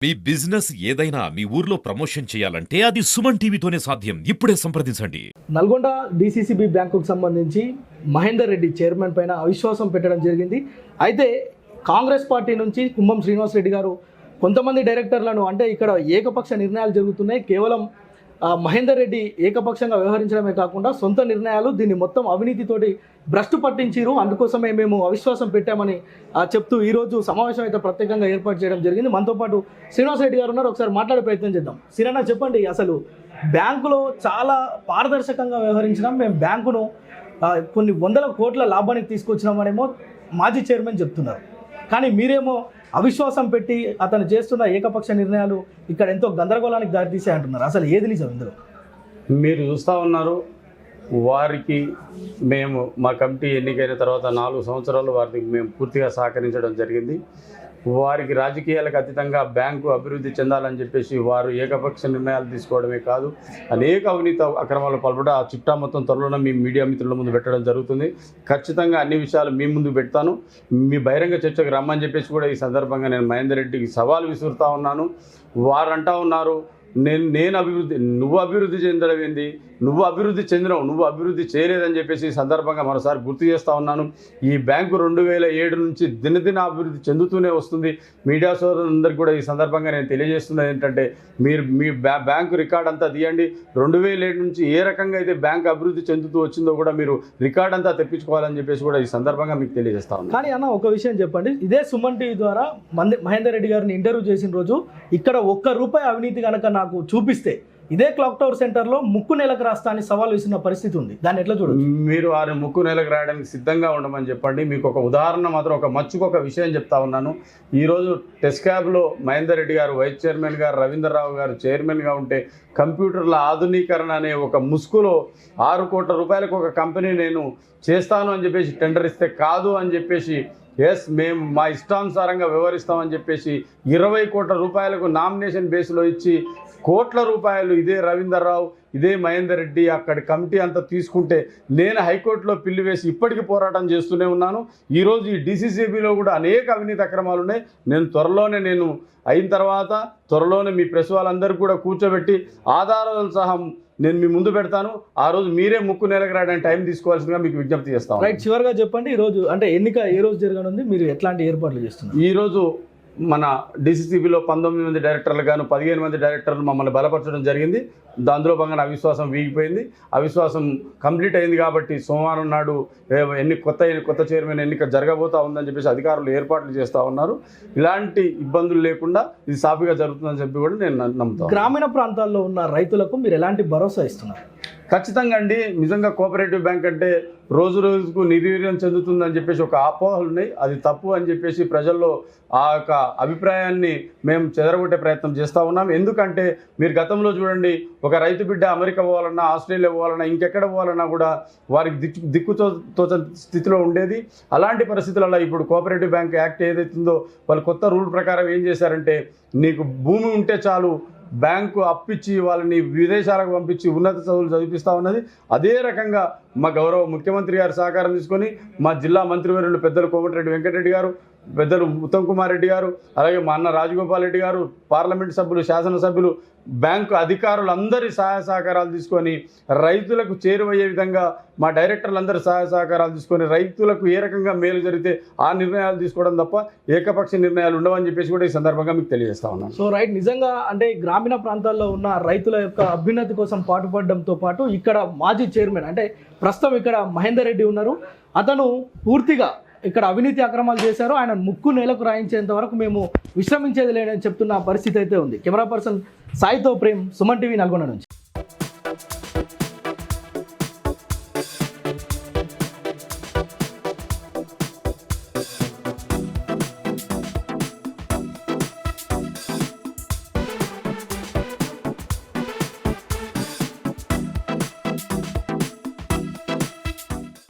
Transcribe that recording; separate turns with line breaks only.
మీ business ఏదైనా మీ ఊర్లో promotion చేయాలంటే అది సుమన్ టీవీతోనే సాధ్యం. ఇప్పుడే సంప్రదించండి.
నల్గొండ డీసీసీబీ బ్యాంకుకు సంబంధించి మహేందర్ రెడ్డి చైర్మన్ పైన అవిశ్వాసం పెట్టడం జరిగింది. అయితే కాంగ్రెస్ పార్టీ నుంచి కుంభం శ్రీనివాస్ రెడ్డి గారు కొంతమంది డైరెక్టర్లను అంటే ఇక్కడ ఏకపక్ష నిర్ణయాలు జరుగుతున్నాయి, కేవలం మహేందర్ రెడ్డి ఏకపక్షంగా వ్యవహరించడమే కాకుండా సొంత నిర్ణయాలు దీన్ని మొత్తం అవినీతితోటి భ్రష్టు పట్టించారు, అందుకోసమే మేము అవిశ్వాసం పెట్టామని చెప్తూ ఈరోజు సమావేశం అయితే ప్రత్యేకంగా ఏర్పాటు చేయడం జరిగింది. మనతో పాటు శ్రీనివాస్ రెడ్డి గారు ఉన్నారు, ఒకసారి మాట్లాడే ప్రయత్నం చేద్దాం. శ్రీరన్న చెప్పండి, అసలు బ్యాంకులో చాలా పారదర్శకంగా వ్యవహరించినాం, మేము బ్యాంకును కొన్ని వందల కోట్ల లాభానికి తీసుకొచ్చినామనేమో మాజీ చైర్మన్ చెప్తున్నారు. కానీ మీరేమో అవిశ్వాసం పెట్టి అతను చేస్తున్న ఏకపక్ష నిర్ణయాలు ఇక్కడ ఎంతో గందరగోళానికి దారితీసే అంటున్నారు. అసలు ఏది నిజం ఇందులో?
మీరు చూస్తూ ఉన్నారు, వారికి మేము మా కమిటీ ఎన్నికైన తర్వాత 4 సంవత్సరాలు వారికి మేము పూర్తిగా సహకరించడం జరిగింది. వారికి రాజకీయాలకు అతీతంగా బ్యాంకు అభివృద్ధి చెందాలని చెప్పేసి వారు ఏకపక్ష నిర్ణయాలు తీసుకోవడమే కాదు, అనేక అవినీతి అక్రమాలు పాల్పడ ఆ చిట్టా మొత్తం త్వరలోనే మీ మీడియా మిత్రుల ముందు పెట్టడం జరుగుతుంది. ఖచ్చితంగా అన్ని విషయాలు మీ ముందు పెడతాను, మీ బహిరంగ చర్చకు రమ్మని చెప్పేసి కూడా ఈ సందర్భంగా నేను మహేందర్ రెడ్డికి సవాల్ విసురుతా ఉన్నాను. వారు అంటా ఉన్నారు, నేను అభివృద్ధి, నువ్వు అభివృద్ధి చెందడం ఏంది, నువ్వు అభివృద్ధి చెందినవు, నువ్వు అభివృద్ధి చేయలేదని చెప్పేసి ఈ సందర్భంగా మరోసారి గుర్తు చేస్తూ ఉన్నాను. ఈ బ్యాంకు 2007 నుంచి దినదిన అభివృద్ధి చెందుతూనే వస్తుంది. మీడియా సోదరులందరికీ కూడా ఈ సందర్భంగా నేను తెలియజేస్తున్నది ఏంటంటే, మీరు మీ బ్యాంకు రికార్డ్ అంతా తీయండి. 2007 నుంచి ఏ రకంగా అయితే బ్యాంకు అభివృద్ధి చెందుతూ వచ్చిందో కూడా మీరు రికార్డ్ అంతా తెప్పించుకోవాలని చెప్పేసి కూడా ఈ సందర్భంగా మీకు తెలియజేస్తా ఉన్నాను.
కానీ అన్న, ఒక విషయం చెప్పండి, ఇదే సుమన్ టీవీ ద్వారా మహేందర్ రెడ్డి గారిని ఇంటర్వ్యూ చేసిన రోజు ఇక్కడ ₹1 అవినీతి కనుక నాకు చూపిస్తే ఇదే క్లాక్ టవర్ సెంటర్లో ముక్కు నేలకు రాస్తా అని సవాల్ వేసిన పరిస్థితి ఉంది. దాన్ని ఎట్లా చూడదు?
మీరు వారి ముక్కు నేలకు రాయడానికి సిద్ధంగా ఉండమని చెప్పండి. మీకు ఒక ఉదాహరణ మాత్రం, ఒక మచ్చుకొక విషయం చెప్తా ఉన్నాను. ఈరోజు టెస్కాబ్లో మహేందర్ రెడ్డి గారు వైస్ చైర్మన్ గారు, రవీంద్రరావు గారు చైర్మన్గా ఉంటే కంప్యూటర్ల ఆధునీకరణ అనే ఒక ముసుగులో 6 కోట్ల రూపాయలకు ఒక కంపెనీ నేను చేస్తాను అని చెప్పేసి టెండర్ ఇస్తే కాదు అని చెప్పేసి, మేము మా ఇష్టానుసారంగా వ్యవహరిస్తామని చెప్పేసి 20 కోట్ల రూపాయలకు నామినేషన్ బేస్లో ఇచ్చి కోట్ల రూపాయలు ఇదే రవీంద్రరావు, ఇదే మహేందర్ రెడ్డి అక్కడి కమిటీ అంతా తీసుకుంటే నేను హైకోర్టులో పిల్లి వేసి ఇప్పటికీ పోరాటం చేస్తూనే ఉన్నాను. ఈరోజు ఈ డీసీసీబీలో కూడా అనేక అవినీతి అక్రమాలు ఉన్నాయి. నేను అయిన తర్వాత త్వరలోనే మీ ప్రెస్ వాళ్ళందరూ కూడా కూర్చోబెట్టి ఆధారాలు సహా నేను మీ ముందు పెడతాను. ఆ రోజు మీరే ముక్కు నేలకు రాయడానికి టైం తీసుకోవాల్సిందిగా మీకు విజ్ఞప్తి చేస్తాను.
రైట్, చివరిగా చెప్పండి, ఈరోజు అంటే ఎన్నిక ఏ రోజు జరగనుంది, మీరు ఎట్లాంటి ఏర్పాట్లు చేస్తున్నారు?
ఈరోజు మన డీసీసీబీలో 19 మంది డైరెక్టర్లు గాను 15 మంది డైరెక్టర్లు మమ్మల్ని బలపరచడం జరిగింది. అందులో భాగంగా అవిశ్వాసం వీగిపోయింది. అవిశ్వాసం కంప్లీట్ అయింది కాబట్టి సోమవారం నాడు కొత్త చైర్మన్ ఎన్నిక జరగబోతా ఉందని చెప్పేసి అధికారులు ఏర్పాట్లు చేస్తూ ఉన్నారు. ఇలాంటి ఇబ్బందులు లేకుండా ఇది సాఫీగా జరుగుతుందని చెప్పి కూడా నేను నమ్ముతాను.
గ్రామీణ ప్రాంతాల్లో ఉన్న రైతులకు మీరు ఎలాంటి భరోసా ఇస్తున్నారు?
ఖచ్చితంగా అండి, నిజంగా కోఆపరేటివ్ బ్యాంక్ అంటే రోజు రోజుకు నిర్వీర్యం చెందుతుందని చెప్పేసి ఒక అపోహలు ఉన్నాయి. అది తప్పు అని చెప్పేసి ప్రజల్లో ఆ యొక్క అభిప్రాయాన్ని మేము చెదరగొట్టే ప్రయత్నం చేస్తూ ఉన్నాం. ఎందుకంటే మీరు గతంలో చూడండి, ఒక రైతు బిడ్డ అమెరికా పోవాలన్నా, ఆస్ట్రేలియా పోవాలన్నా, ఇంకెక్కడ పోవాలన్నా కూడా వారికి దిక్కుతోచని స్థితిలో ఉండేది. అలాంటి పరిస్థితులలో ఇప్పుడు కోఆపరేటివ్ బ్యాంక్ యాక్ట్ ఏదైతుందో వాళ్ళు కొత్త రూల్ ప్రకారం ఏం చేశారంటే, నీకు భూమి ఉంటే చాలు బ్యాంకు అప్పిచ్చి వాళ్ళని విదేశాలకు పంపించి ఉన్నత చదువులు చదివిస్తూ ఉన్నది. అదే రకంగా మా గౌరవ ముఖ్యమంత్రి గారు సహకారం తీసుకొని మా జిల్లా మంత్రివర్యులు పెద్దలు కోమటిరెడ్డి వెంకటరెడ్డి గారు, పెద్దలు ఉత్తమ్ కుమార్ రెడ్డి గారు, అలాగే మా అన్న రాజగోపాల్ రెడ్డి గారు, పార్లమెంట్ సభ్యులు, శాసనసభ్యులు, బ్యాంకు అధికారులు అందరి సహాయ సహకారాలు తీసుకొని రైతులకు చేరువయ్యే విధంగా మా డైరెక్టర్లందరూ సహాయ సహకారాలు తీసుకొని రైతులకు ఏ రకంగా మేలు జరిగితే ఆ నిర్ణయాలు తీసుకోవడం తప్ప ఏకపక్ష నిర్ణయాలు ఉండవని చెప్పేసి కూడా ఈ సందర్భంగా మీకు తెలియజేస్తా ఉన్నాను.
సో రైట్, నిజంగా అంటే గ్రామీణ ప్రాంతాల్లో ఉన్న రైతుల యొక్క అభ్యున్నతి కోసం పాటుపడడంతో పాటు ఇక్కడ మాజీ చైర్మన్ అంటే ప్రస్తుతం ఇక్కడ మహేందర్ రెడ్డి ఉన్నారు, అతను పూర్తిగా ఇక్కడ అవినీతి అక్రమాలు చేశారు, ఆయన ముక్కు నేలకు రాయించేంత వరకు మేము విశ్రమించేది లేదని చెప్తున్న పరిస్థితి అయితే ఉంది. కెమెరా పర్సన్ సాయితో ప్రేమ్, సుమన్ టీవీ, నల్గొండ నుంచి.